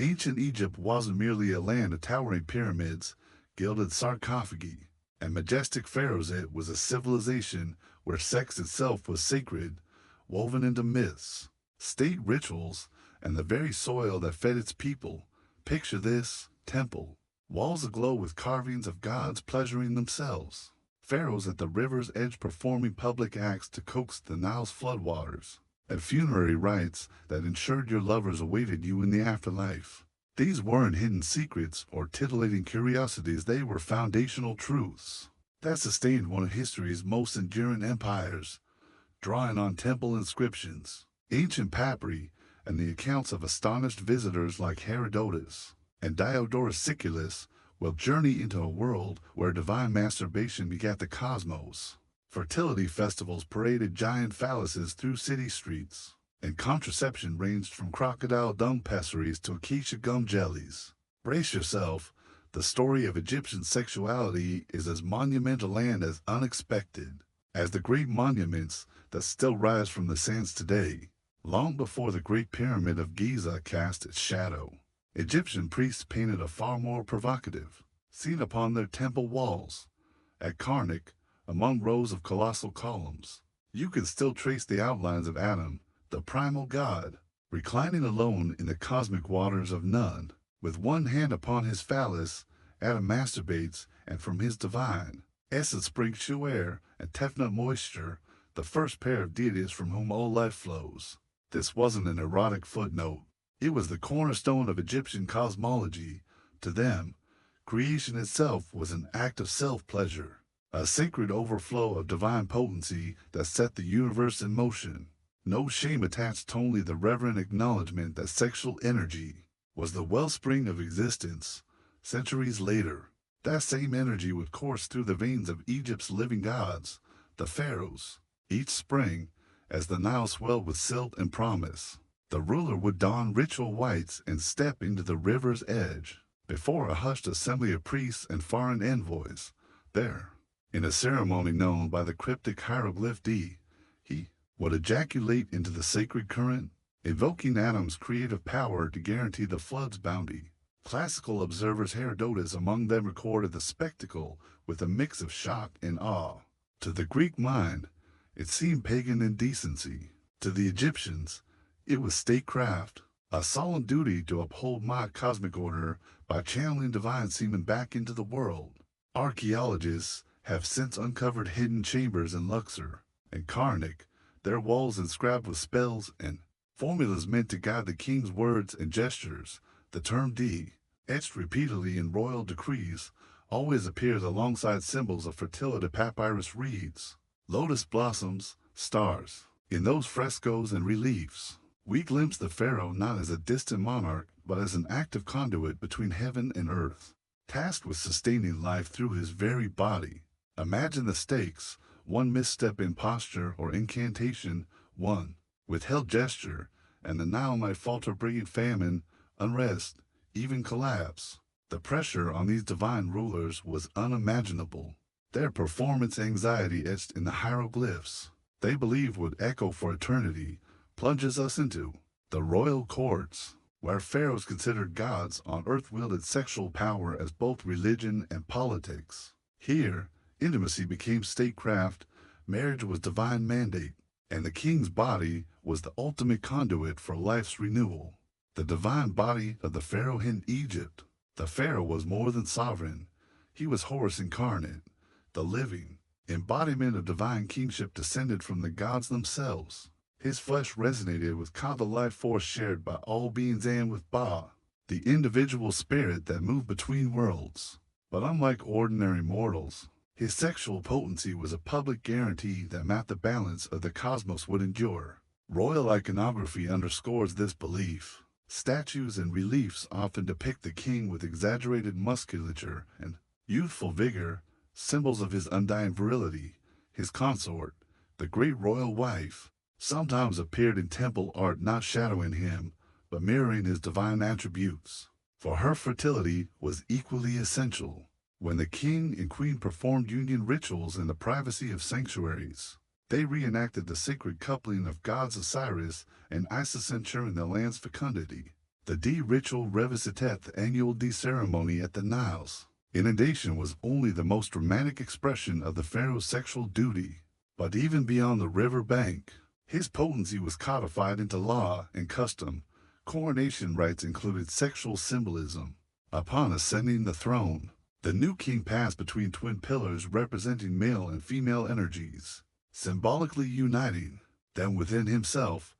Ancient Egypt wasn't merely a land of towering pyramids, gilded sarcophagi, and majestic pharaohs. It was a civilization where sex itself was sacred, woven into myths, state rituals, and the very soil that fed its people. Picture this temple, walls aglow with carvings of gods pleasuring themselves, pharaohs at the river's edge performing public acts to coax the Nile's floodwaters, and funerary rites that ensured your lovers awaited you in the afterlife. These weren't hidden secrets or titillating curiosities, they were foundational truths that sustained one of history's most enduring empires, drawing on temple inscriptions, ancient papyri, and the accounts of astonished visitors like Herodotus and Diodorus Siculus. Will journey into a world where divine masturbation begat the cosmos. Fertility festivals paraded giant phalluses through city streets, and contraception ranged from crocodile dung pessaries to acacia gum jellies. Brace yourself, the story of Egyptian sexuality is as monumental and as unexpected as the great monuments that still rise from the sands today. Long before the Great Pyramid of Giza cast its shadow, Egyptian priests painted a far more provocative scene upon their temple walls. At Karnak, among rows of colossal columns, you can still trace the outlines of Adam, the primal god, reclining alone in the cosmic waters of Nun. With one hand upon his phallus, Adam masturbates, and from his divine essence springs Shu'er and Tefnut moisture, the first pair of deities from whom all life flows. This wasn't an erotic footnote. It was the cornerstone of Egyptian cosmology. To them, creation itself was an act of self-pleasure, a sacred overflow of divine potency that set the universe in motion. No shame attached, only the reverent acknowledgement that sexual energy was the wellspring of existence. Centuries later, that same energy would course through the veins of Egypt's living gods, the pharaohs. Each spring, as the Nile swelled with silt and promise, the ruler would don ritual whites and step into the river's edge. Before a hushed assembly of priests and foreign envoys, there, in a ceremony known by the cryptic hieroglyph D, he would ejaculate into the sacred current, invoking Adam's creative power to guarantee the flood's bounty. Classical observers, Herodotus among them, recorded the spectacle with a mix of shock and awe. To the Greek mind, it seemed pagan indecency. To the Egyptians, it was statecraft, a solemn duty to uphold my cosmic order by channeling divine semen back into the world. Archaeologists have since uncovered hidden chambers in Luxor and Karnak, their walls inscribed with spells and formulas meant to guide the king's words and gestures. The term D, etched repeatedly in royal decrees, always appears alongside symbols of fertility. Papyrus reeds, lotus blossoms, stars. In those frescoes and reliefs, we glimpse the pharaoh not as a distant monarch, but as an active conduit between heaven and earth, tasked with sustaining life through his very body. Imagine the stakes: one misstep in posture or incantation, one withheld gesture, and the Nile might falter, bringing famine, unrest, even collapse. The pressure on these divine rulers was unimaginable. Their performance anxiety, etched in the hieroglyphs they believed would echo for eternity, plunges us into the royal courts, where pharaohs considered gods on earth wielded sexual power as both religion and politics. Here, intimacy became statecraft, marriage was divine mandate, and the king's body was the ultimate conduit for life's renewal. The divine body of the pharaoh in Egypt. The pharaoh was more than sovereign. He was Horus incarnate, the living embodiment of divine kingship descended from the gods themselves. His flesh resonated with Ka, the life force shared by all beings, and with Ba, the individual spirit that moved between worlds. But unlike ordinary mortals, his sexual potency was a public guarantee that meant the balance of the cosmos would endure. Royal iconography underscores this belief. Statues and reliefs often depict the king with exaggerated musculature and youthful vigor, symbols of his undying virility. His consort, the great royal wife, sometimes appeared in temple art, not shadowing him, but mirroring his divine attributes. For her fertility was equally essential. When the king and queen performed union rituals in the privacy of sanctuaries, they reenacted the sacred coupling of gods Osiris and Isis, ensuring the land's fecundity. The ritual revisiteth annual ceremony at the Niles. Inundation was only the most dramatic expression of the pharaoh's sexual duty, but even beyond the river bank, his potency was codified into law and custom. Coronation rites included sexual symbolism. Upon ascending the throne, the new king passed between twin pillars representing male and female energies, symbolically uniting them within himself.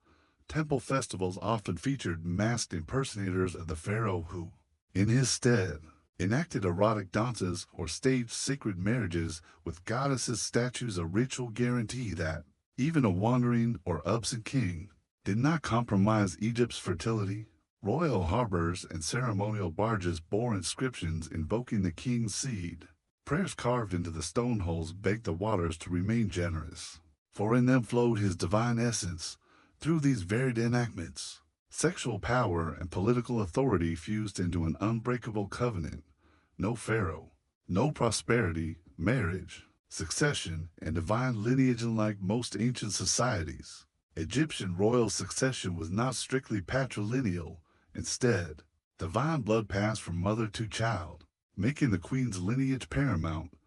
Temple festivals often featured masked impersonators of the pharaoh who, in his stead, enacted erotic dances or staged sacred marriages with goddesses. Statues, a ritual guarantee that even a wandering or absent king did not compromise Egypt's fertility. Royal harbors and ceremonial barges bore inscriptions invoking the king's seed. Prayers carved into the stone holes begged the waters to remain generous, for in them flowed his divine essence. Through these varied enactments, sexual power and political authority fused into an unbreakable covenant. No pharaoh, no prosperity, marriage, succession, and divine lineage. Unlike most ancient societies, Egyptian royal succession was not strictly patrilineal. Instead, divine blood passed from mother to child, making the queen's lineage paramount.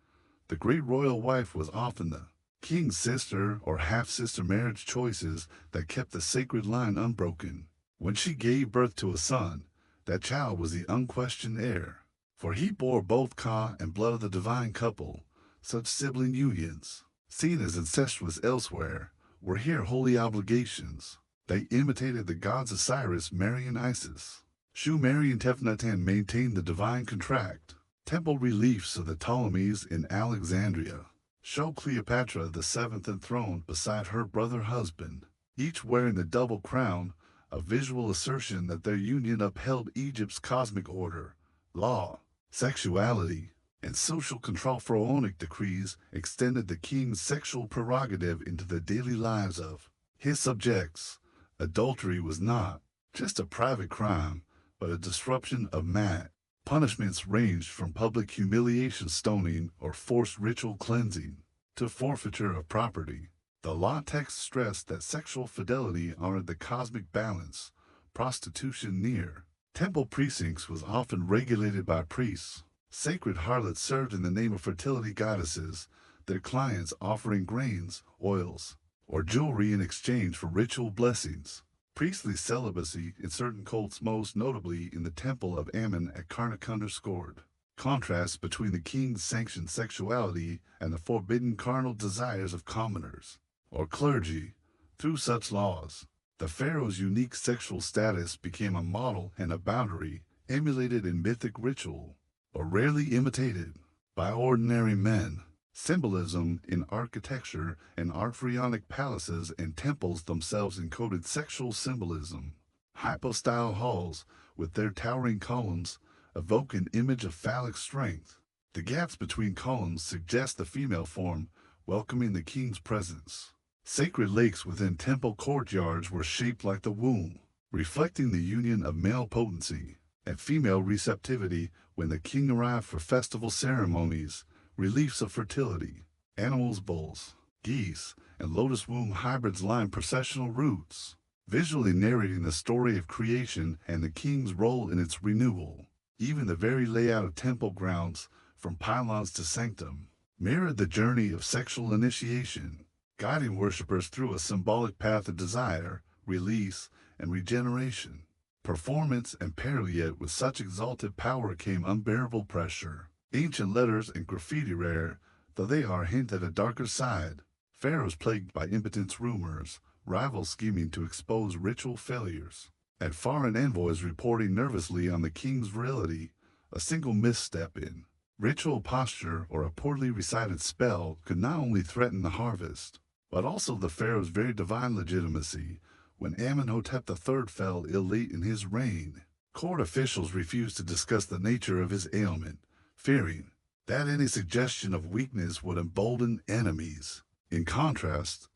The great royal wife was often the king's sister or half-sister, marriage choices that kept the sacred line unbroken. When she gave birth to a son, that child was the unquestioned heir, for he bore both Ka and blood of the divine couple. Such sibling unions, seen as incestuous elsewhere, were here holy obligations. They imitated the gods Osiris marrying Isis. Shu marrying Tefnut maintained the divine contract. Temple reliefs of the Ptolemies in Alexandria show Cleopatra the seventh enthroned beside her brother husband, each wearing the double crown, a visual assertion that their union upheld Egypt's cosmic order. Law, sexuality, and social control. Pharaonic decrees extended the king's sexual prerogative into the daily lives of his subjects. Adultery was not just a private crime, but a disruption of mat. Punishments ranged from public humiliation, stoning, or forced ritual cleansing, to forfeiture of property. The law text stressed that sexual fidelity honored the cosmic balance. Prostitution near temple precincts was often regulated by priests. Sacred harlots served in the name of fertility goddesses, their clients offering grains, oils, or jewelry in exchange for ritual blessings. Priestly celibacy in certain cults, most notably in the Temple of Ammon at Karnak, underscored contrasts between the king's sanctioned sexuality and the forbidden carnal desires of commoners or clergy. Through such laws, the pharaoh's unique sexual status became a model and a boundary emulated in mythic ritual, but rarely imitated by ordinary men. Symbolism in architecture and art. Pharaonic palaces and temples themselves encoded sexual symbolism. Hypostyle halls, with their towering columns, evoke an image of phallic strength. The gaps between columns suggest the female form welcoming the king's presence. Sacred lakes within temple courtyards were shaped like the womb, reflecting the union of male potency and female receptivity. When the king arrived for festival ceremonies, reliefs of fertility, animals, bulls, geese, and lotus womb hybrids lined processional routes, visually narrating the story of creation and the king's role in its renewal. Even the very layout of temple grounds, from pylons to sanctum, mirrored the journey of sexual initiation, guiding worshippers through a symbolic path of desire, release, and regeneration. Performance and period. With such exalted power came unbearable pressure. Ancient letters and graffiti, rare though they are, hint at a darker side. Pharaohs plagued by impotence, rumors, rivals scheming to expose ritual failures, and foreign envoys reporting nervously on the king's virility. A single misstep in ritual posture or a poorly recited spell could not only threaten the harvest, but also the pharaoh's very divine legitimacy. When Amenhotep III fell ill late in his reign, court officials refused to discuss the nature of his ailment, fearing that any suggestion of weakness would embolden enemies. In contrast,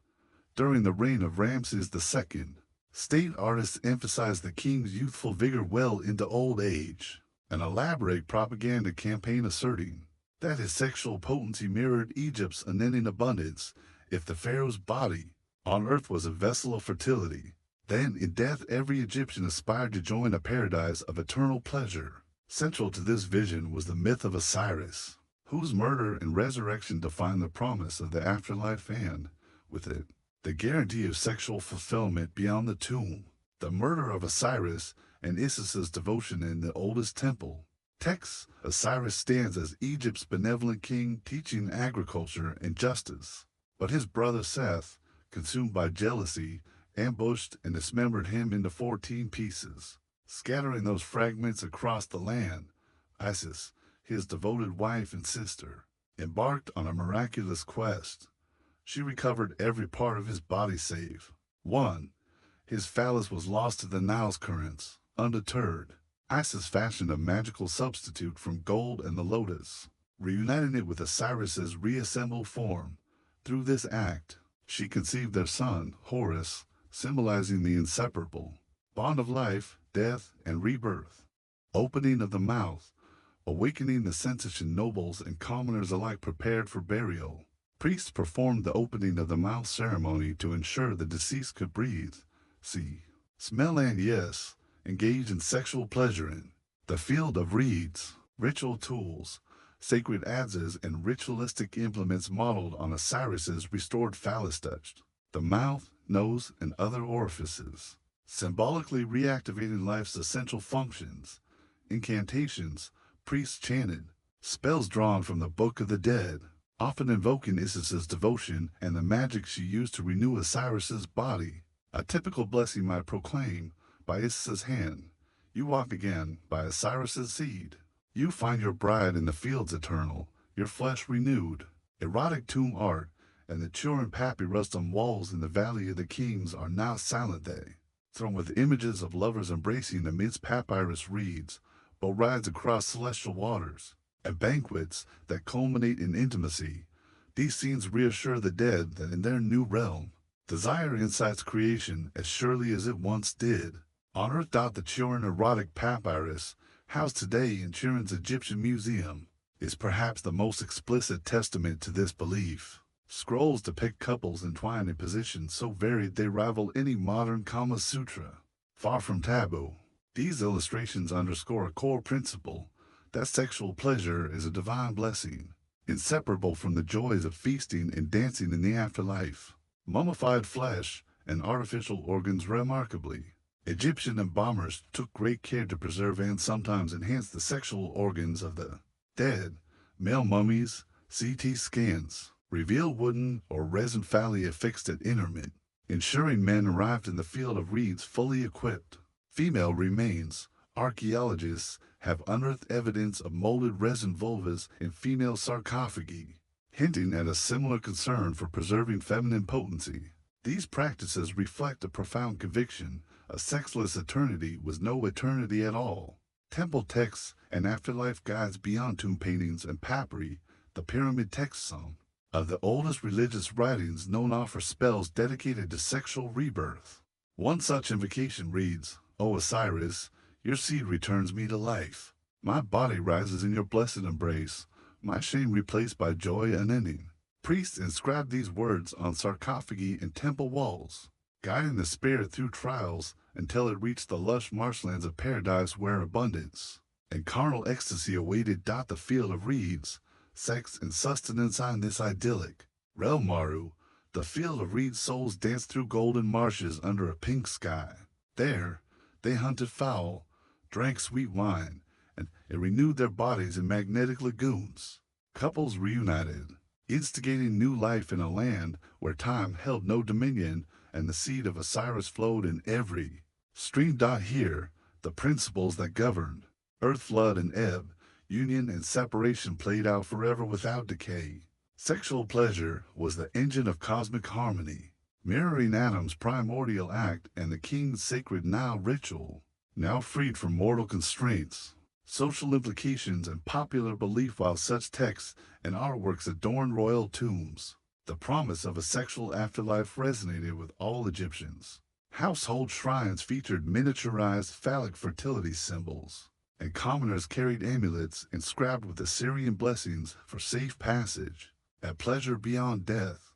during the reign of Ramses II, state artists emphasized the king's youthful vigor well into old age, an elaborate propaganda campaign asserting that his sexual potency mirrored Egypt's unending abundance. If the pharaoh's body on earth was a vessel of fertility, Then, in death, every Egyptian aspired to join a paradise of eternal pleasure. Central to this vision was the myth of Osiris, whose murder and resurrection defined the promise of the afterlife and, with it, the guarantee of sexual fulfillment beyond the tomb. The murder of Osiris and Isis's devotion in the oldest temple texts, Osiris stands as Egypt's benevolent king teaching agriculture and justice. But his brother Seth, consumed by jealousy, ambushed and dismembered him into 14 pieces. Scattering those fragments across the land, Isis, his devoted wife and sister, embarked on a miraculous quest. She recovered every part of his body save one. His phallus was lost to the Nile's currents. Undeterred, Isis fashioned a magical substitute from gold and the lotus, reuniting it with Osiris's reassembled form. Through this act, she conceived their son, Horus, symbolizing the inseparable bond of life, death, and rebirth. Opening of the mouth, awakening the sensation nobles and commoners alike prepared for burial. Priests performed the opening of the mouth ceremony to ensure the deceased could breathe, see, smell, and yes, engage in sexual pleasure in the field of reeds. Ritual tools, sacred adzes, and ritualistic implements modeled on Osiris's restored phallus touched the mouth, nose, and other orifices, symbolically reactivating life's essential functions. Incantations, priests chanted, spells drawn from the Book of the Dead, often invoking Isis's devotion and the magic she used to renew Osiris's body. A typical blessing might proclaim, by Isis's hand, you walk again by Osiris's seed. You find your bride in the fields eternal, your flesh renewed. Erotic tomb art and the Turin papyrus on walls in the Valley of the Kings are now silent they, thrown with images of lovers embracing amidst papyrus reeds, boat rides across celestial waters, and banquets that culminate in intimacy. These scenes reassure the dead that in their new realm, desire incites creation as surely as it once did. On earth. The Turin erotic papyrus, housed today in Turin's Egyptian Museum, is perhaps the most explicit testament to this belief. Scrolls depict couples entwined in positions so varied they rival any modern Kama Sutra. Far from taboo, these illustrations underscore a core principle, that sexual pleasure is a divine blessing, inseparable from the joys of feasting and dancing in the afterlife. Mummified flesh and artificial organs. Remarkably, Egyptian embalmers took great care to preserve and sometimes enhance the sexual organs of the dead. Male mummies, CT scans, reveal wooden or resin phalli affixed at interment, ensuring men arrived in the field of reeds fully equipped. Female remains. Archaeologists have unearthed evidence of molded resin vulvas in female sarcophagi, hinting at a similar concern for preserving feminine potency. These practices reflect a profound conviction: a sexless eternity was no eternity at all. Temple texts and afterlife guides beyond tomb paintings and papyri, the pyramid texts, some of the oldest religious writings known, offer spells dedicated to sexual rebirth. One such invocation reads, "O Osiris, your seed returns me to life. My body rises in your blessed embrace, my shame replaced by joy unending." Priests inscribed these words on sarcophagi and temple walls, guiding the spirit through trials until it reached the lush marshlands of paradise where abundance and carnal ecstasy awaited. The field of reeds, sex and sustenance on this idyllic Relmaru, the field of reeds, souls danced through golden marshes under a pink sky. There, they hunted fowl, drank sweet wine, and it renewed their bodies in magnetic lagoons. Couples reunited, instigating new life in a land where time held no dominion and the seed of Osiris flowed in every stream. Here, the principles that governed earth, flood and ebb, union and separation played out forever without decay. Sexual pleasure was the engine of cosmic harmony, mirroring Adam's primordial act and the king's sacred Nile ritual. Now freed from mortal constraints, social implications, and popular belief, while such texts and artworks adorned royal tombs, the promise of a sexual afterlife resonated with all Egyptians. Household shrines featured miniaturized phallic fertility symbols, and commoners carried amulets inscribed with Assyrian blessings for safe passage and pleasure beyond death.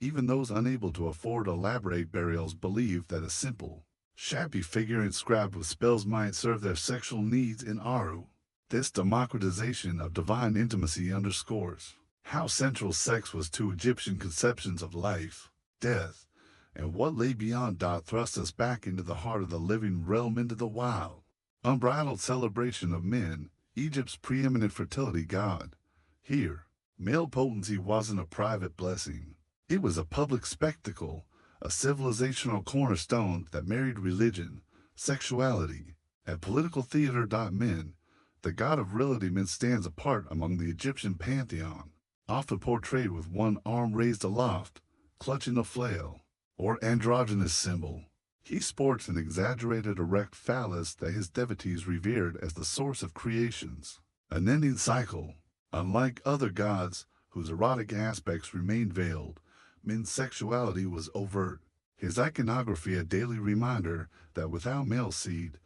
Even those unable to afford elaborate burials believed that a simple Shabby figure inscribed with spells might serve their sexual needs in Aru. This democratization of divine intimacy underscores how central sex was to Egyptian conceptions of life, death, and what lay beyond. Thrust us back into the heart of the living realm, into the wild, unbridled celebration of men, Egypt's preeminent fertility god. Here, male potency wasn't a private blessing. It was a public spectacle, a civilizational cornerstone that married religion, sexuality, and political theater. Men, the god of virility, stands apart among the Egyptian pantheon, often portrayed with one arm raised aloft, clutching a flail, or androgynous symbol. He sports an exaggerated erect phallus that his devotees revered as the source of creation's unending cycle. Unlike other gods, whose erotic aspects remained veiled, men's sexuality was overt. His iconography a daily reminder that without male seed,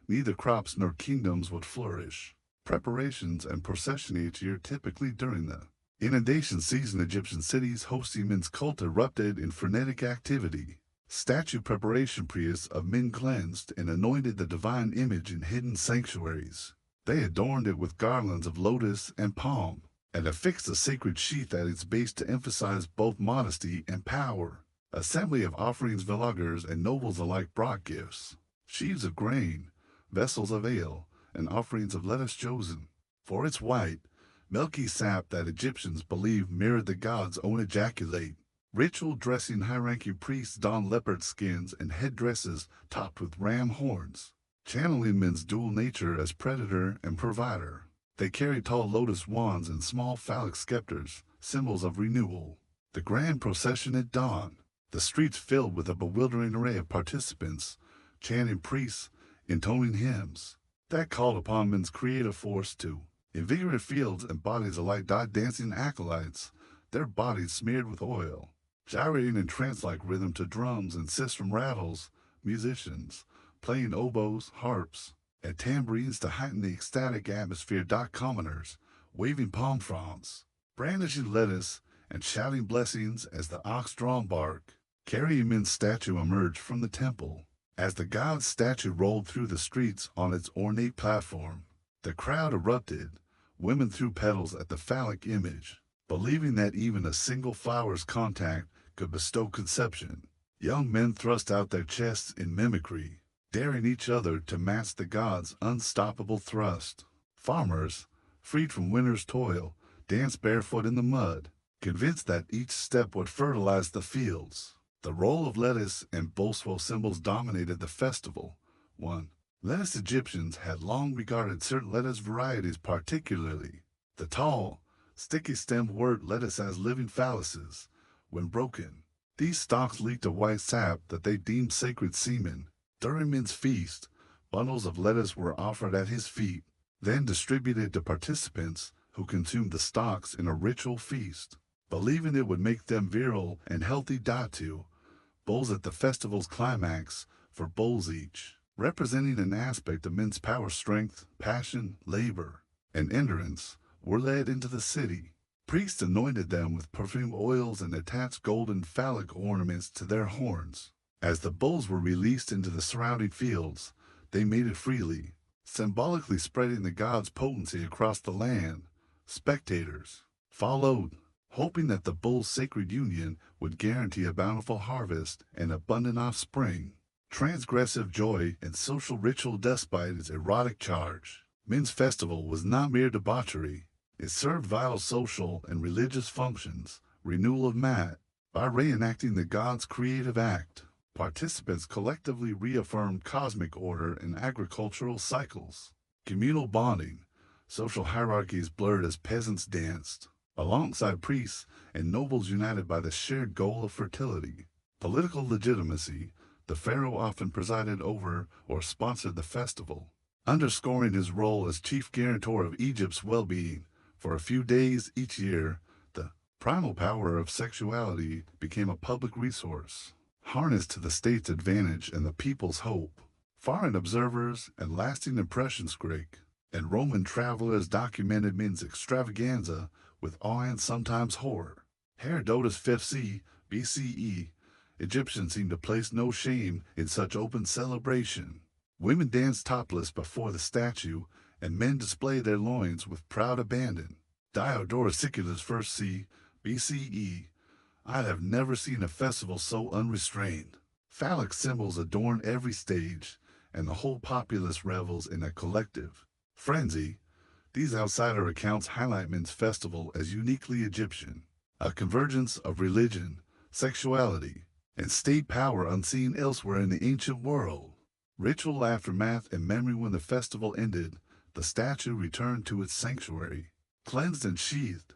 neither crops nor kingdoms would flourish. Preparations and procession each year, typically during the inundation season, Egyptian cities hosting men's cult erupted in frenetic activity. Statue preparation, priests of men cleansed and anointed the divine image in hidden sanctuaries. They adorned it with garlands of lotus and palm, and affixed a sacred sheath at its base to emphasize both modesty and power. Assembly of offerings, villagers and nobles alike brought gifts, sheaves of grain, vessels of ale, and offerings of lettuce chosen for its white, milky sap that Egyptians believed mirrored the god's own ejaculate. Ritual dressing, high-ranking priests donned leopard skins and headdresses topped with ram horns, channeling men's dual nature as predator and provider. They carried tall lotus wands and small phallic scepters, symbols of renewal. The grand procession at dawn, the streets filled with a bewildering array of participants, chanting priests, intoning hymns that called upon men's creative force to invigorate fields and bodies alike. Dancing acolytes, their bodies smeared with oil, gyrating in trance-like rhythm to drums and sistrum rattles, musicians playing oboes, harps, and tambourines to heighten the ecstatic atmosphere. Commoners waving palm fronds, brandishing lettuce, and shouting blessings as the ox-drawn bark, carrying men's statue emerged from the temple. As the god's statue rolled through the streets on its ornate platform, the crowd erupted. Women threw petals at the phallic image, believing that even a single flower's contact could bestow conception. Young men thrust out their chests in mimicry, daring each other to match the god's unstoppable thrust. Farmers, freed from winter's toil, danced barefoot in the mud, convinced that each step would fertilize the fields. The role of lettuce and bolswell symbols dominated the festival. 1. Lettuce. Egyptians had long regarded certain lettuce varieties, particularly the tall, sticky-stemmed wort lettuce, as living phalluses. When broken, these stalks leaked a white sap that they deemed sacred semen. During men's feast, bundles of lettuce were offered at his feet, then distributed to participants who consumed the stalks in a ritual feast, believing it would make them virile and healthy. 2. Bowls. At the festival's climax, for bowls each representing an aspect of men's power, strength, passion, labor, and endurance, were led into the city. Priests anointed them with perfume oils and attached golden phallic ornaments to their horns. As the bulls were released into the surrounding fields, they mated freely, symbolically spreading the god's potency across the land. Spectators followed, hoping that the bull's sacred union would guarantee a bountiful harvest and abundant offspring. Transgressive joy and social ritual. Despite its erotic charge, men's festival was not mere debauchery. It served vital social and religious functions. Renewal of Mat. By reenacting the god's creative act, participants collectively reaffirmed cosmic order and agricultural cycles. Communal bonding. Social hierarchies blurred as peasants danced alongside priests and nobles, united by the shared goal of fertility. Political legitimacy. The pharaoh often presided over or sponsored the festival, underscoring his role as chief guarantor of Egypt's well-being. For a few days each year, the primal power of sexuality became a public resource, harnessed to the state's advantage and the people's hope. Foreign observers and lasting impressions. Greek and Roman travelers documented men's extravaganza with awe and sometimes horror. Herodotus 5th C. BCE Egyptians seemed to place no shame in such open celebration. Women danced topless before the statue, and men displayed their loins with proud abandon. Diodorus Siculus 1st c. BCE. I have never seen a festival so unrestrained. Phallic symbols adorn every stage, and the whole populace revels in a collective frenzy. These outsider accounts highlight men's festival as uniquely Egyptian, a convergence of religion, sexuality, and state power unseen elsewhere in the ancient world. Ritual aftermath and memory. When the festival ended, the statue returned to its sanctuary. Cleansed and sheathed,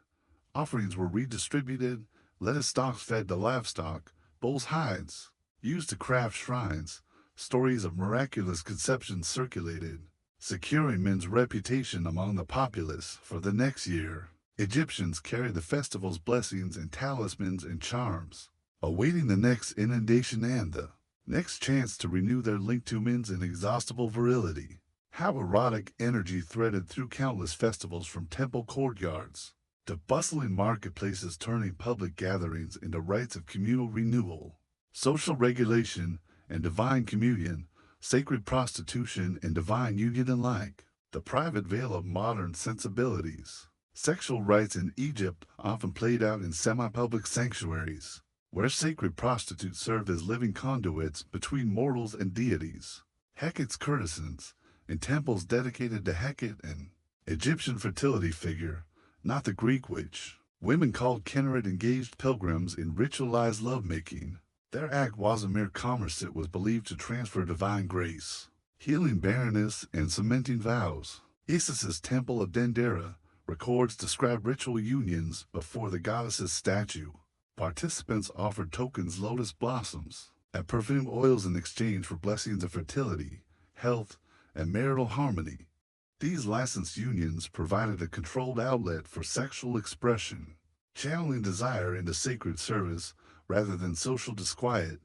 offerings were redistributed, lettuce stalks fed to livestock, bulls' hides used to craft shrines. Stories of miraculous conceptions circulated, securing men's reputation among the populace for the next year. Egyptians carried the festival's blessings and talismans and charms, awaiting the next inundation and the next chance to renew their link to men's inexhaustible virility. How erotic energy threaded through countless festivals, from temple courtyards to bustling marketplaces, turning public gatherings into rites of communal renewal, social regulation, and divine communion, sacred prostitution and divine union alike. The private veil of modern sensibilities. Sexual rites in Egypt often played out in semi-public sanctuaries, where sacred prostitutes served as living conduits between mortals and deities. Hecate's courtesans, in temples dedicated to Hecate, an Egyptian fertility figure, not the Greek witch. Women called Kinneret engaged pilgrims in ritualized lovemaking. Their act wasn't mere commerce, it was believed to transfer divine grace, healing barrenness and cementing vows. Isis's Temple of Dendera records describe ritual unions before the goddess's statue. Participants offered tokens, lotus blossoms, and perfume oils in exchange for blessings of fertility, health, and marital harmony. These licensed unions provided a controlled outlet for sexual expression, channeling desire into sacred service rather than social disquiet.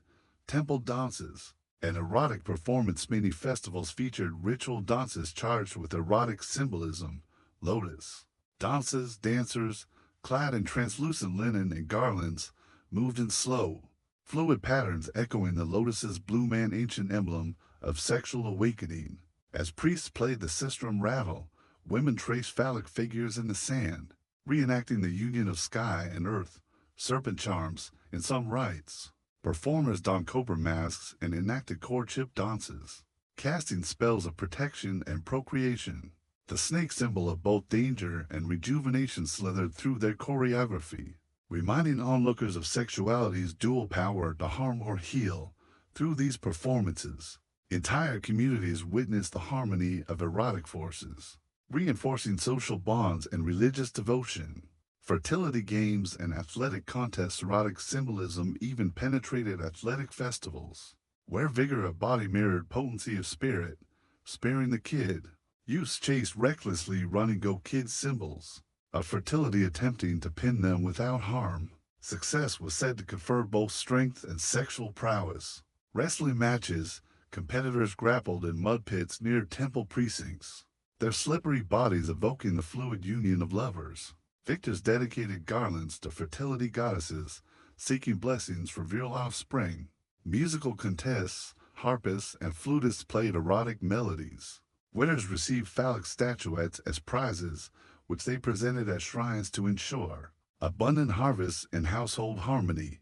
Temple dances and erotic performance. Many festivals featured ritual dances charged with erotic symbolism. Lotus dances, dancers, clad in translucent linen and garlands, moved in slow, fluid patterns echoing the lotus's bloom, an ancient emblem of sexual awakening. As priests played the sistrum rattle, women traced phallic figures in the sand, reenacting the union of sky and earth. Serpent charms in some rites. Performers donned cobra masks and enacted courtship dances, casting spells of protection and procreation. The snake, symbol of both danger and rejuvenation, slithered through their choreography, reminding onlookers of sexuality's dual power to harm or heal. Through these performances, entire communities witnessed the harmony of erotic forces, reinforcing social bonds and religious devotion. Fertility games and athletic contests. Erotic symbolism even penetrated athletic festivals, where vigor of body mirrored potency of spirit. Sparing the kid. Youths chased recklessly run-and-go kid symbols of fertility, attempting to pin them without harm. Success was said to confer both strength and sexual prowess. Wrestling matches. Competitors grappled in mud pits near temple precincts, their slippery bodies evoking the fluid union of lovers. Victors dedicated garlands to fertility goddesses, seeking blessings for virile offspring. Musical contests. Harpists and flutists played erotic melodies. Winners received phallic statuettes as prizes, which they presented at shrines to ensure abundant harvests and household harmony.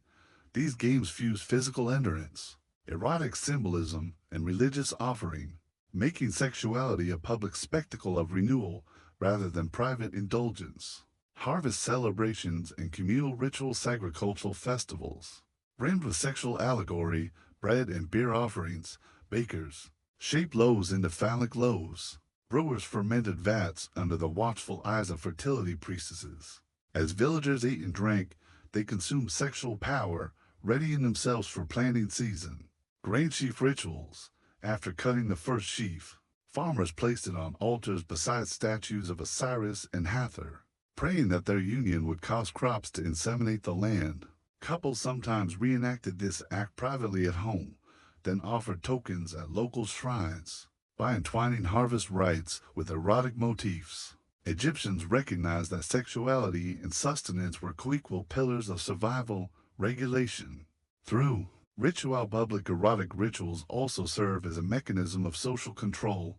These games fused physical endurance, erotic symbolism, and religious offering, making sexuality a public spectacle of renewal rather than private indulgence. Harvest celebrations and communal rituals. Agricultural festivals, brimmed with sexual allegory, bread and beer offerings. Bakers shaped loaves into phallic loaves. Brewers fermented vats under the watchful eyes of fertility priestesses. As villagers ate and drank, they consumed sexual power, readying themselves for planting season. Grain sheaf rituals. After cutting the first sheaf, farmers placed it on altars beside statues of Osiris and Hathor, praying that their union would cause crops to inseminate the land. Couples sometimes reenacted this act privately at home, then offered tokens at local shrines. By entwining harvest rites with erotic motifs, Egyptians recognized that sexuality and sustenance were co-equal pillars of survival regulation. Through Ritual public erotic rituals also serve as a mechanism of social control,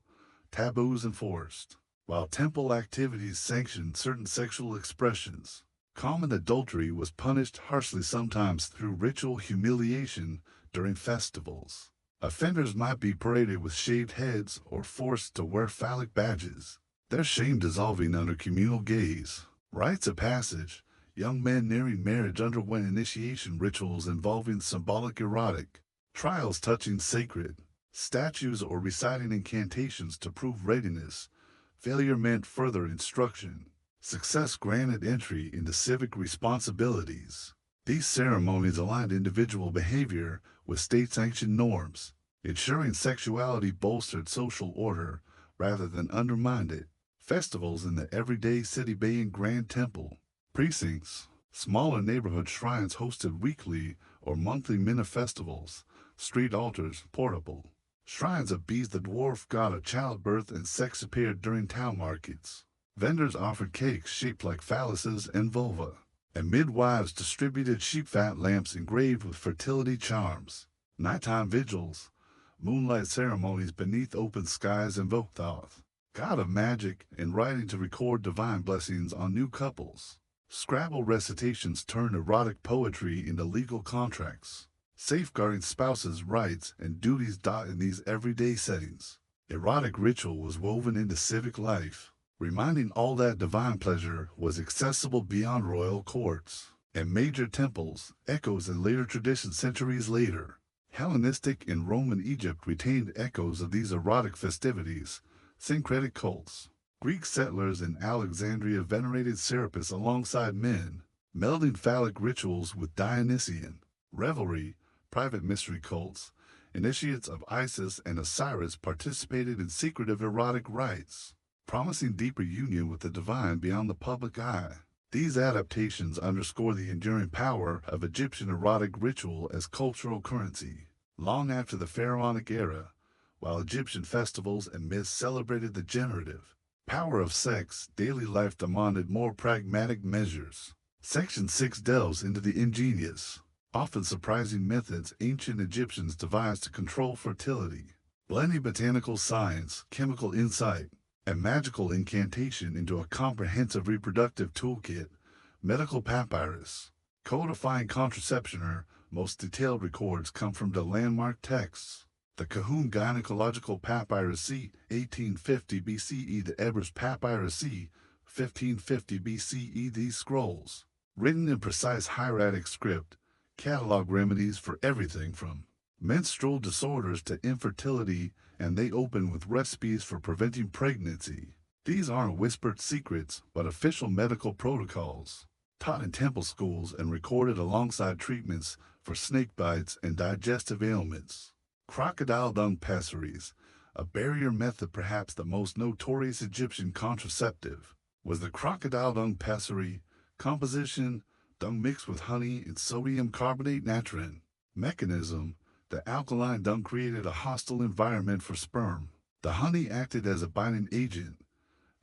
taboos enforced, while temple activities sanctioned certain sexual expressions. Common adultery was punished harshly, sometimes through ritual humiliation during festivals. Offenders might be paraded with shaved heads or forced to wear phallic badges, their shame dissolving under communal gaze. Rites of passage. Young men nearing marriage underwent initiation rituals involving symbolic erotic trials touching sacred statues or reciting incantations to prove readiness. Failure meant further instruction. Success granted entry into civic responsibilities. These ceremonies aligned individual behavior with state-sanctioned norms, ensuring sexuality bolstered social order rather than undermined it. Festivals in the everyday city bay and Grand Temple precincts. Smaller neighborhood shrines hosted weekly or monthly mini-festivals, street altars, portable. Shrines of Bees, the dwarf god of childbirth and sex, appeared during town markets. Vendors offered cakes shaped like phalluses and vulva, and midwives distributed sheep fat lamps engraved with fertility charms. Nighttime vigils, moonlight ceremonies beneath open skies invoked Thoth, god of magic, and writing to record divine blessings on new couples. Scrabble recitations turned erotic poetry into legal contracts, safeguarding spouses' rights and duties. In these everyday settings, erotic ritual was woven into civic life, reminding all that divine pleasure was accessible beyond royal courts and major temples. Echoes in later traditions centuries later. Hellenistic and Roman Egypt retained echoes of these erotic festivities. Syncretic cults. Greek settlers in Alexandria venerated Serapis alongside men, melding phallic rituals with Dionysian revelry. Private mystery cults. Initiates of Isis and Osiris participated in secretive erotic rites, promising deeper union with the divine beyond the public eye. These adaptations underscore the enduring power of Egyptian erotic ritual as cultural currency. Long after the pharaonic era, while Egyptian festivals and myths celebrated the generative power of sex, daily life demanded more pragmatic measures. Section 6 delves into the ingenious, often surprising methods ancient Egyptians devised to control fertility, blending botanical science, chemical insight, and magical incantation into a comprehensive reproductive toolkit. Medical papyrus, codifying contraception. Most detailed records come from the landmark texts. The Kahun Gynecological Papyrus c. 1850 BCE, the Ebers Papyrus c. 1550 BCE. These scrolls, written in precise hieratic script, catalog remedies for everything from menstrual disorders to infertility, and they open with recipes for preventing pregnancy. These aren't whispered secrets, but official medical protocols, taught in temple schools and recorded alongside treatments for snake bites and digestive ailments. Crocodile dung pessaries, a barrier method. Perhaps the most notorious Egyptian contraceptive was the crocodile dung pessary. Composition: dung mixed with honey and sodium carbonate natron. Mechanism: the alkaline dung created a hostile environment for sperm. The honey acted as a binding agent.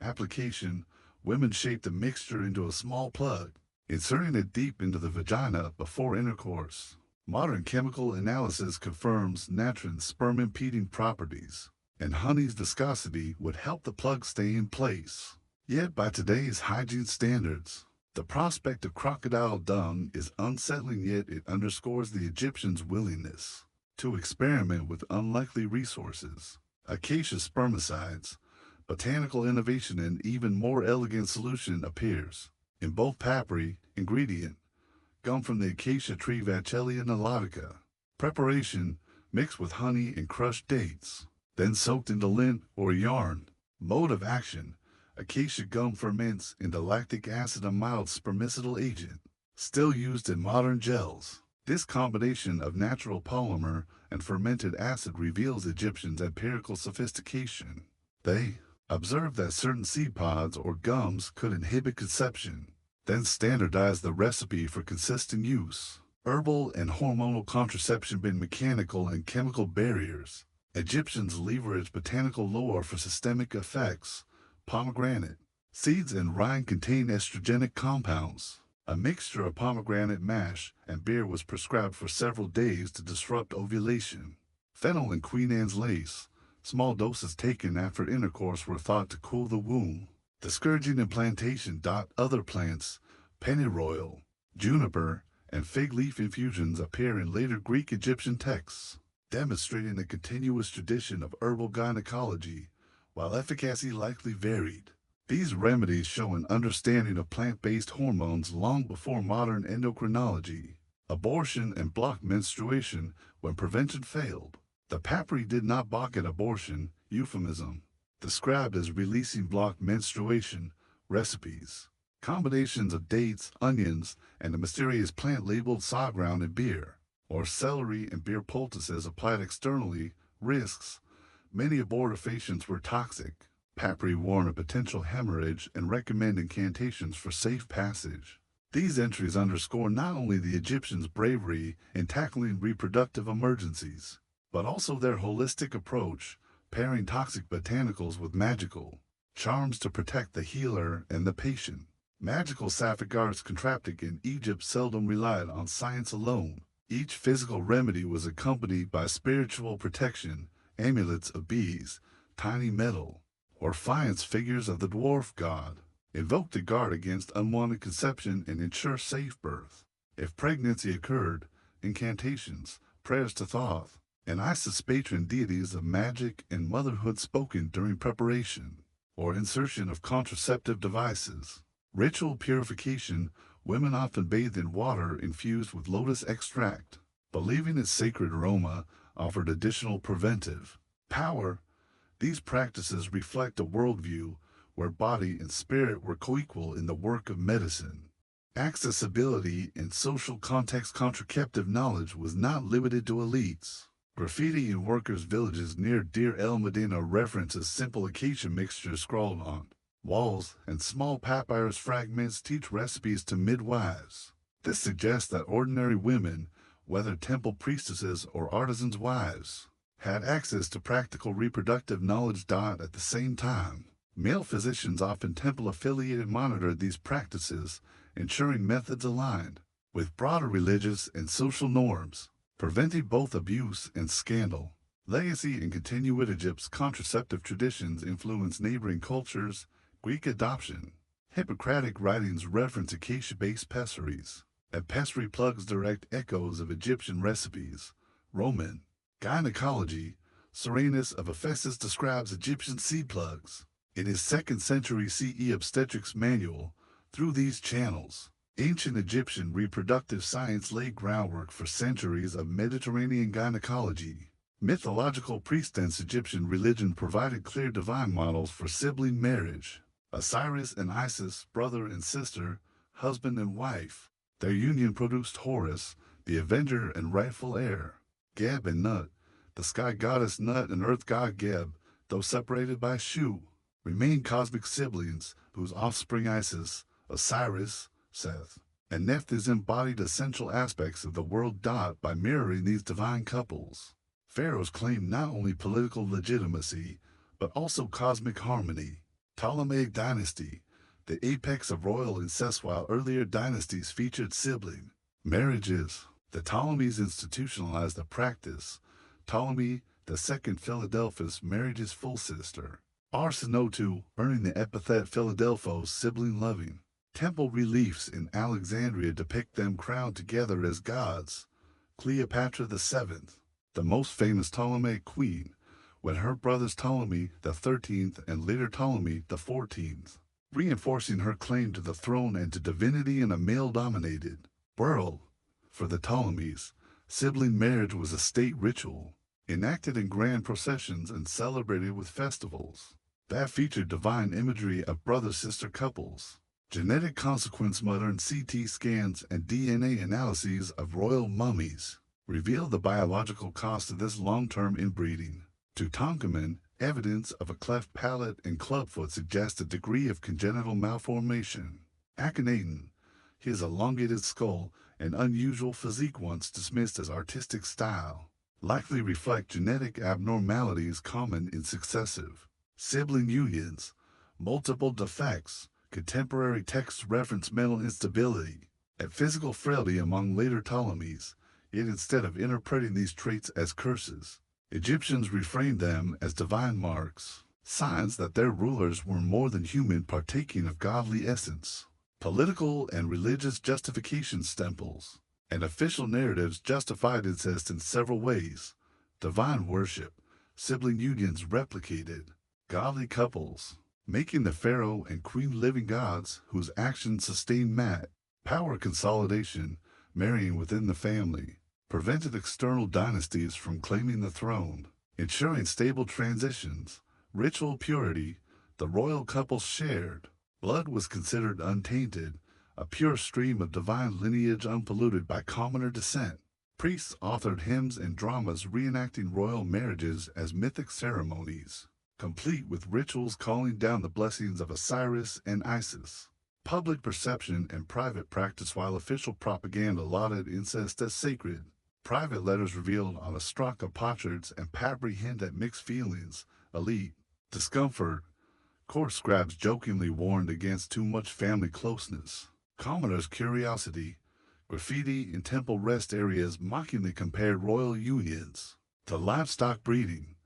Application: women shaped the mixture into a small plug, inserting it deep into the vagina before intercourse. Modern chemical analysis confirms natron's sperm-impeding properties, and honey's viscosity would help the plug stay in place. Yet by today's hygiene standards, the prospect of crocodile dung is unsettling, yet it underscores the Egyptians' willingness to experiment with unlikely resources. Acacia spermicides, botanical innovation, and even more elegant solution appears in both papyri. Ingredient: gum from the acacia tree Vachellia nilotica. Preparation: mixed with honey and crushed dates, then soaked into lint or yarn. Mode of action: acacia gum ferments into lactic acid, a mild spermicidal agent, still used in modern gels. This combination of natural polymer and fermented acid reveals Egyptians' empirical sophistication. They observed that certain seed pods or gums could inhibit conception, then standardized the recipe for consistent use. Herbal and hormonal contraception been mechanical and chemical barriers. Egyptians leveraged botanical lore for systemic effects. Pomegranate seeds and rind contain estrogenic compounds, A mixture of pomegranate mash and beer was prescribed for several days to disrupt ovulation. Fennel and Queen Anne's lace, small doses taken after intercourse, were thought to cool the womb. The scourging and plantation. Other plants, pennyroyal, juniper, and fig leaf infusions appear in later Greek Egyptian texts, demonstrating a continuous tradition of herbal gynecology, while efficacy likely varied. These remedies show an understanding of plant-based hormones long before modern endocrinology. Abortion and blocked menstruation when prevention failed. The papyri did not balk at abortion, euphemism, described as releasing blocked menstruation recipes. Combinations of dates, onions, and a mysterious plant labeled sawground in beer, or celery and beer poultices applied externally. Risks: many abortifacients were toxic. Papyri warn of potential hemorrhage and recommend incantations for safe passage. These entries underscore not only the Egyptians' bravery in tackling reproductive emergencies, but also their holistic approach, pairing toxic botanicals with magical charms to protect the healer and the patient. Magical sapphic arts contracted in Egypt seldom relied on science alone. Each physical remedy was accompanied by spiritual protection, amulets of bees, tiny metal, or faience figures of the dwarf god, invoked to guard against unwanted conception and ensure safe birth. If pregnancy occurred, incantations, prayers to Thoth, and Isis, patron deities of magic and motherhood, spoken during preparation, or insertion of contraceptive devices. Ritual purification: women often bathed in water infused with lotus extract, believing its sacred aroma offered additional preventive power. These practices reflect a worldview where body and spirit were co-equal in the work of medicine. Accessibility and social context: contraceptive knowledge was not limited to elites. Graffiti in workers' villages near Deir el Medina references simple acacia mixtures scrawled on walls, and small papyrus fragments teach recipes to midwives. This suggests that ordinary women, whether temple priestesses or artisans' wives, had access to practical reproductive knowledge. At the same time, male physicians, often temple-affiliated, monitored these practices, ensuring methods aligned with broader religious and social norms, preventing both abuse and scandal. Legacy and continuity: Egypt's contraceptive traditions influence neighboring cultures. Greek adoption: Hippocratic writings reference acacia-based pessaries, and pessary plugs direct echoes of Egyptian recipes. Roman gynecology: Cyrenus of Ephesus describes Egyptian seed plugs in his 2nd century CE obstetrics manual. Through these channels, ancient Egyptian reproductive science laid groundwork for centuries of Mediterranean gynecology. Mythological pretense: Egyptian religion provided clear divine models for sibling marriage. Osiris and Isis, brother and sister, husband and wife. Their union produced Horus, the avenger and rightful heir. Geb and Nut: the sky goddess Nut and earth god Geb, though separated by Shu, remain cosmic siblings whose offspring Isis, Osiris, Seth, and Nephthys embodied essential aspects of the world. By mirroring these divine couples, pharaohs claimed not only political legitimacy, but also cosmic harmony. Ptolemaic dynasty: the apex of royal incest. While earlier dynasties featured sibling marriages, the Ptolemies institutionalized the practice. Ptolemy II Philadelphus married his full sister, Arsinoe, earning the epithet Philadelphos, sibling-loving. Temple reliefs in Alexandria depict them crowned together as gods. Cleopatra VII, the most famous Ptolemaic queen, when her brothers Ptolemy XIII and later Ptolemy XIV, reinforcing her claim to the throne and to divinity in a male-dominated world. For the Ptolemies, sibling marriage was a state ritual, enacted in grand processions and celebrated with festivals that featured divine imagery of brother-sister couples. Genetic consequence: modern CT scans and DNA analyses of royal mummies reveal the biological cost of this long-term inbreeding. Tutankhamun: evidence of a cleft palate and clubfoot suggests a degree of congenital malformation. Akhenaten: his elongated skull and unusual physique, once dismissed as artistic style, likely reflect genetic abnormalities common in successive sibling unions. Multiple defects: contemporary texts reference mental instability, and physical frailty among later Ptolemies, yet instead of interpreting these traits as curses, Egyptians reframed them as divine marks, signs that their rulers were more than human, partaking of godly essence. Political and religious justification temples and official narratives justified incest in several ways. Divine worship, sibling unions replicated, godly couples, making the pharaoh and queen living gods whose actions sustained mat, power consolidation, marrying within the family, prevented external dynasties from claiming the throne, ensuring stable transitions, ritual purity, the royal couples shared. Blood was considered untainted, a pure stream of divine lineage unpolluted by commoner descent. Priests authored hymns and dramas reenacting royal marriages as mythic ceremonies, complete with rituals calling down the blessings of Osiris and Isis. Public perception and private practice. While official propaganda lauded incest as sacred, private letters revealed on a stock of potsherds and papyri hint at mixed feelings, elite, discomfort. Court scribes jokingly warned against too much family closeness. Commoners' curiosity. Graffiti in temple rest areas mockingly compared royal unions to livestock breeding.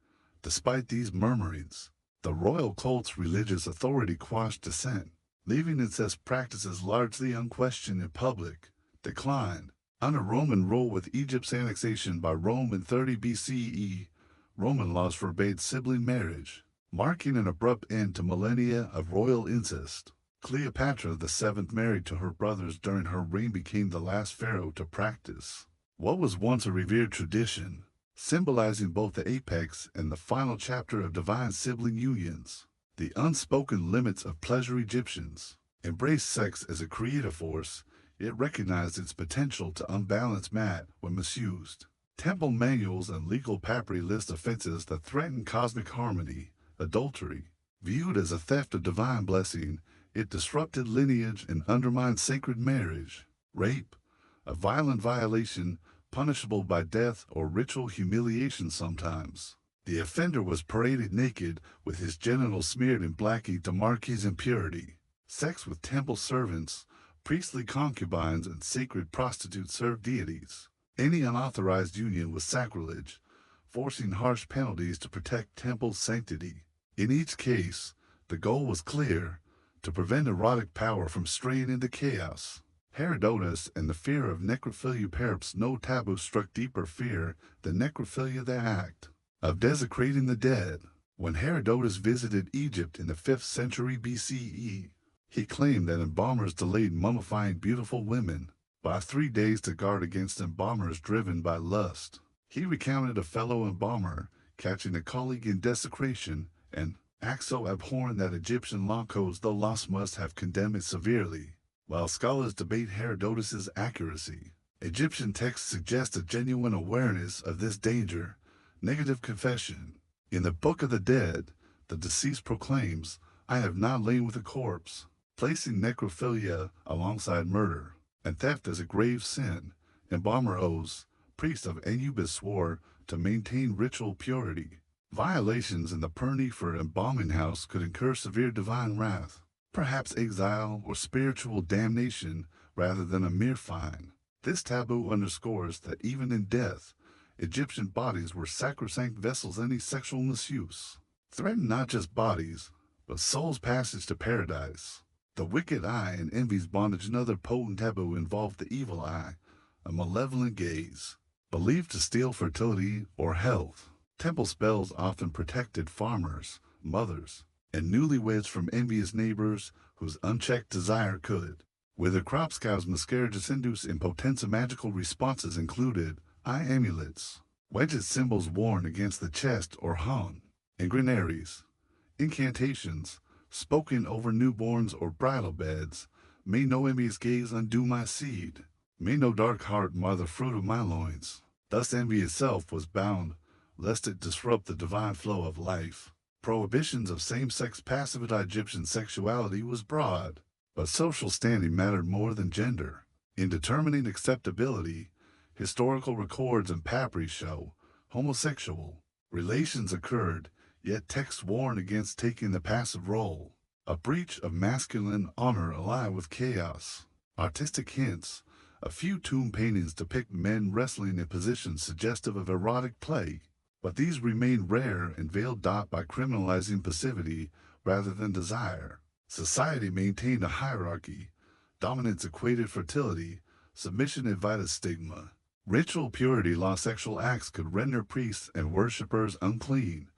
Despite these murmurings, the royal cult's religious authority quashed dissent, leaving incest practices largely unquestioned in public decline. Under Roman rule, with Egypt's annexation by Rome in 30 BCE, Roman laws forbade sibling marriage, marking an abrupt end to millennia of royal incest. Cleopatra VII, married to her brothers during her reign, became the last pharaoh to practice what was once a revered tradition, symbolizing both the apex and the final chapter of divine sibling unions. The unspoken limits of pleasure. Egyptians embraced sex as a creative force, yet recognized its potential to unbalance mat when misused. Temple manuals and legal papyri list offenses that threaten cosmic harmony. Adultery, viewed as a theft of divine blessing, it disrupted lineage and undermined sacred marriage. Rape, a violent violation punishable by death or ritual humiliation sometimes. The offender was paraded naked with his genitals smeared in black ink to mark his impurity. Sex with temple servants, priestly concubines, and sacred prostitutes served deities. Any unauthorized union was sacrilege, forcing harsh penalties to protect temple sanctity. In each case, the goal was clear: to prevent erotic power from straying into chaos. Herodotus and the fear of necrophilia. Perhaps no taboo struck deeper fear than necrophilia, the act of desecrating the dead. When Herodotus visited Egypt in the 5th century BCE, he claimed that embalmers delayed mummifying beautiful women by 3 days to guard against embalmers driven by lust. He recounted a fellow embalmer catching a colleague in desecration, an act so abhorrent that Egyptian law codes, though lost, must have condemned it severely. While scholars debate Herodotus's accuracy, Egyptian texts suggest a genuine awareness of this danger. Negative confession. In the Book of the Dead, the deceased proclaims, "I have not lain with a corpse," placing necrophilia alongside murder and theft as a grave sin. Embalmer oaths. Priest of Anubis swore to maintain ritual purity. Violations in the Perni for embalming house could incur severe divine wrath, perhaps exile or spiritual damnation rather than a mere fine. This taboo underscores that even in death, Egyptian bodies were sacrosanct vessels. Any sexual misuse threatened not just bodies, but souls' passage to paradise. The wicked eye and envy's bondage. Another potent taboo involved the evil eye, a malevolent gaze, believed to steal fertility or health. Temple spells often protected farmers, mothers, and newlyweds from envious neighbors whose unchecked desire could wither crops. Cause miscarriages induce impotenza. Magical responses included eye amulets, wedged symbols worn against the chest or hung, and granaries, incantations spoken over newborns or bridal beds. May no envious gaze undo my seed. May no dark heart mar the fruit of my loins. Thus envy itself was bound, lest it disrupt the divine flow of life. Prohibitions of same-sex passive. Egyptian sexuality was broad, but social standing mattered more than gender. In determining acceptability, historical records and papyri show homosexual relations occurred, yet texts warn against taking the passive role, a breach of masculine honor allied with chaos. Artistic hints. A few tomb paintings depict men wrestling in positions suggestive of erotic play, but these remain rare and veiled by criminalizing passivity rather than desire. Society maintained a hierarchy. Dominance equated fertility, submission invited stigma. Ritual purity law sexual acts could render priests and worshippers unclean.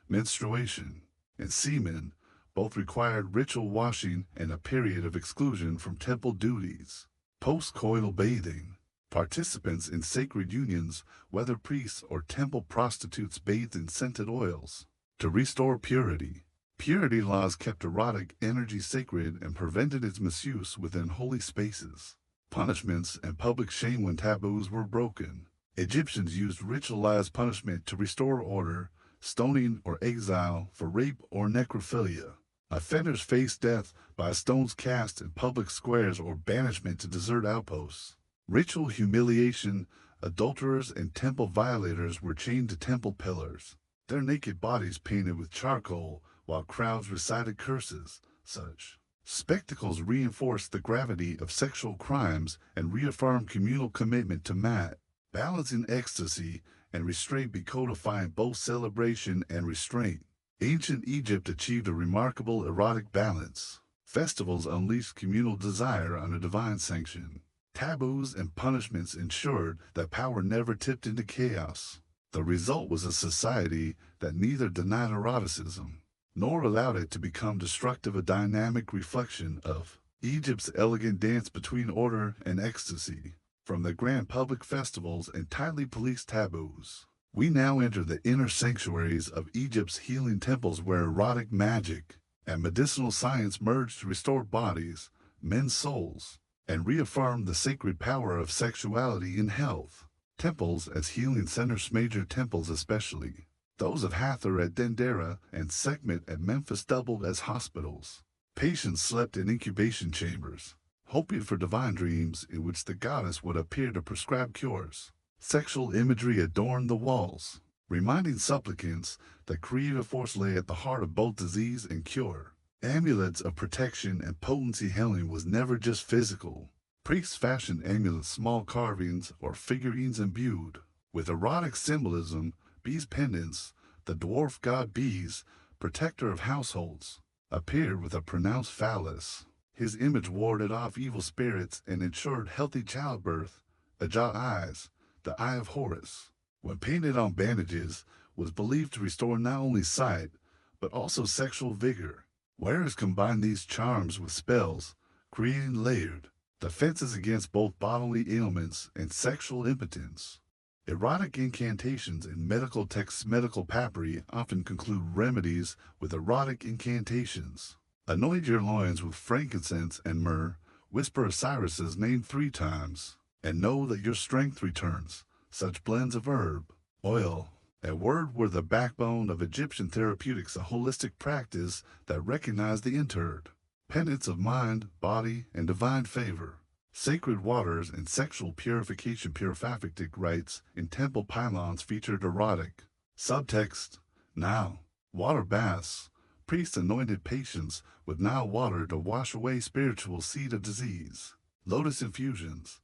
Menstruation and semen both required ritual washing and a period of exclusion from temple duties. Post-coital bathing. Participants in sacred unions, whether priests or temple prostitutes, bathed in scented oils. To restore purity. Purity laws kept erotic energy sacred and prevented its misuse within holy spaces. Punishments and public shame when taboos were broken. Egyptians used ritualized punishment to restore order, stoning or exile for rape or necrophilia. Offenders faced death by stones cast in public squares or banishment to desert outposts. Ritual humiliation. Adulterers and temple violators were chained to temple pillars, their naked bodies painted with charcoal while crowds recited curses. Such spectacles reinforced the gravity of sexual crimes and reaffirmed communal commitment to balancing ecstasy and restraint by codifying both celebration and restraint. Ancient Egypt achieved a remarkable erotic balance. Festivals unleashed communal desire under divine sanction. Taboos and punishments ensured that power never tipped into chaos. The result was a society that neither denied eroticism nor allowed it to become destructive, a dynamic reflection of Egypt's elegant dance between order and ecstasy. From the grand public festivals and tightly policed taboos, we now enter the inner sanctuaries of Egypt's healing temples, where erotic magic and medicinal science merge to restore bodies, men's souls, and reaffirm the sacred power of sexuality in health. Temples as healing centers. Major temples, especially those of Hathor at Dendera and Sekhmet at Memphis, doubled as hospitals. Patients slept in incubation chambers, hoping for divine dreams in which the goddess would appear to prescribe cures. Sexual imagery adorned the walls, reminding supplicants that creative force lay at the heart of both disease and cure. Amulets of protection and potency. Healing was never just physical. Priests fashioned amulets, small carvings or figurines imbued with erotic symbolism. Bees pendants. The dwarf god Bees, protector of households, appeared with a pronounced phallus. His image warded off evil spirits and ensured healthy childbirth. Ajah eyes, the eye of Horus, when painted on bandages, was believed to restore not only sight, but also sexual vigor. Wearers combined these charms with spells, creating layered defenses against both bodily ailments and sexual impotence. Erotic incantations in medical texts. Medical papyri often conclude remedies with erotic incantations. Anoint your loins with frankincense and myrrh, whisper Osiris's name 3 times, and know that your strength returns. Such blends of herb, oil, and word were the backbone of Egyptian therapeutics, a holistic practice that recognized the interred. Penance of mind, body, and divine favor. Sacred waters and sexual purification. Purificatic rites in temple pylons featured erotic subtext. Now, water baths. Priests anointed patients with Nile water to wash away spiritual seed of disease. Lotus infusions.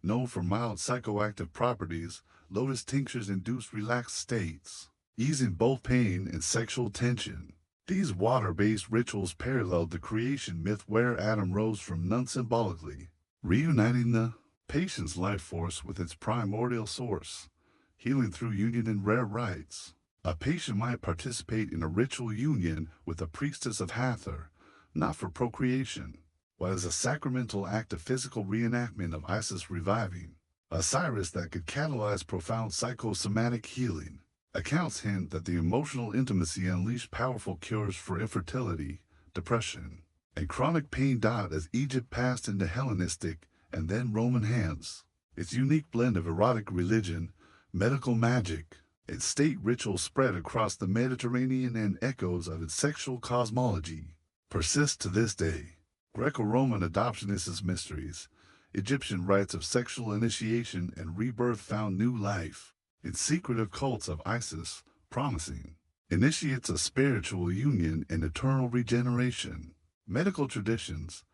Known for mild psychoactive properties, lotus tinctures induce relaxed states, easing both pain and sexual tension. These water-based rituals paralleled the creation myth, where Adam rose from none, symbolically reuniting the patient's life force with its primordial source. Healing through union in rare rites. A patient might participate in a ritual union with a priestess of Hathor, not for procreation, but as a sacramental act of physical reenactment of Isis reviving Osiris that could catalyze profound psychosomatic healing. Accounts hint that the emotional intimacy unleashed powerful cures for infertility, depression, and chronic pain. As Egypt passed into Hellenistic and then Roman hands, its unique blend of erotic religion, medical magic, and state ritual spread across the Mediterranean, and echoes of its sexual cosmology persist to this day. Greco-Roman adoptionist mysteries. Egyptian rites of sexual initiation and rebirth found new life in secretive cults of Isis, promising initiates a spiritual union and eternal regeneration. Medical traditions.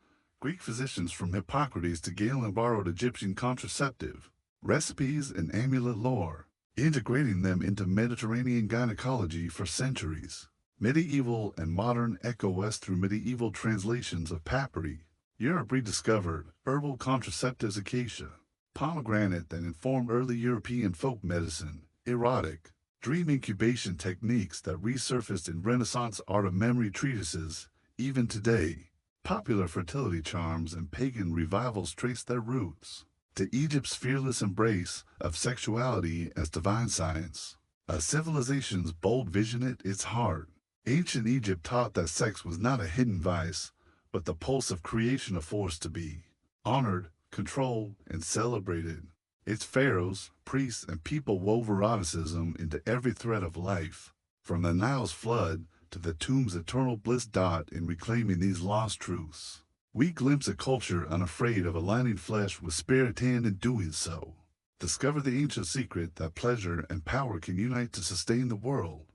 Greek physicians from Hippocrates to Galen borrowed Egyptian contraceptive recipes and amulet lore, integrating them into Mediterranean gynecology for centuries. Medieval and modern echo west through medieval translations of papyri. Europe rediscovered herbal contraceptives acacia, pomegranate that informed early European folk medicine, erotic, dream incubation techniques that resurfaced in Renaissance art of memory treatises. Even today, popular fertility charms and pagan revivals trace their roots to Egypt's fearless embrace of sexuality as divine science. A civilization's bold vision at its heart. Ancient Egypt taught that sex was not a hidden vice, but the pulse of creation, a force to be honored, controlled, and celebrated. Its pharaohs, priests, and people wove eroticism into every thread of life, from the Nile's flood to the tomb's eternal bliss. In reclaiming these lost truths, we glimpse a culture unafraid of aligning flesh with spirit, and in doing so, discover the ancient secret that pleasure and power can unite to sustain the world.